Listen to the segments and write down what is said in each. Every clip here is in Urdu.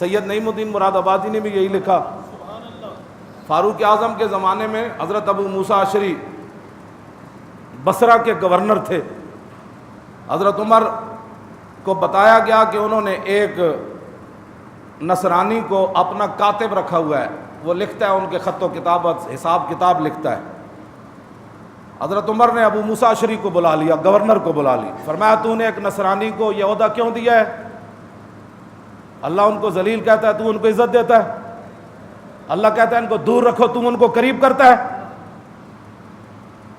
سید نعیم الدین مراد آبادی نے بھی یہی لکھا۔ فاروق اعظم کے زمانے میں حضرت ابو موسیٰ اشعری بصرہ کے گورنر تھے۔ حضرت عمر کو بتایا گیا کہ انہوں نے ایک نصرانی کو اپنا کاتب رکھا ہوا ہے، وہ لکھتا ہے ان کے خط و کتابت، حساب کتاب لکھتا ہے۔ حضرت عمر نے ابو موسیٰ اشعری کو بلا لیا، گورنر کو بلا لی، فرمایا تو نے ایک نصرانی کو یہ عہدہ کیوں دیا ہے؟ اللہ ان کو ذلیل کہتا ہے، تو ان کو عزت دیتا ہے۔ اللہ کہتا ہے ان کو دور رکھو، تم ان کو قریب کرتا ہے۔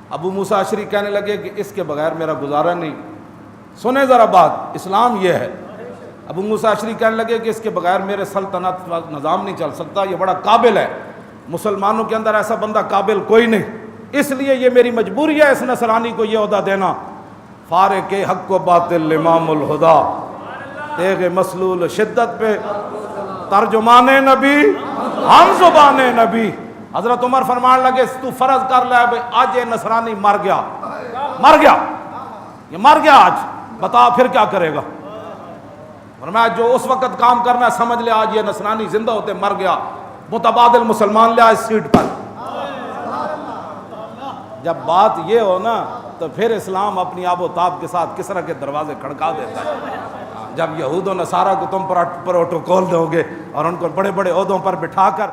ابو موسیٰ اشعری کہنے لگے کہ اس کے بغیر میرا گزارا نہیں۔ سنیں ذرا بات، اسلام یہ ہے۔ ابو موسیٰ اشعری کہنے لگے کہ اس کے بغیر میرے سلطنت نظام نہیں چل سکتا، یہ بڑا قابل ہے، مسلمانوں کے اندر ایسا بندہ قابل کوئی نہیں، اس لیے یہ میری مجبوری ہے اس نصرانی کو یہ عہدہ دینا۔ فارق حق و باطل امام الہدا، تیغ مسلول شدت پہ ترجمان نبی ہم زبان نبی۔ حضرت عمر فرمان لگے تو فرض کر لے بھائی آج یہ نصرانی مر گیا، یہ مر گیا آج، بتا پھر کیا کرے گا؟ فرمایا جو اس وقت کام کرنا ہے سمجھ لے آج یہ نصرانی زندہ ہوتے مر گیا، متبادل مسلمان لیا اس سیٹ پر۔ جب بات یہ ہو نا تو پھر اسلام اپنی آب و تاب کے ساتھ کسرا کے دروازے کھڑکا دیتا ہے۔ جب یہود و نصارہ کو تم پروٹوکول دو گے اور ان کو بڑے بڑے عہدوں پر بٹھا کر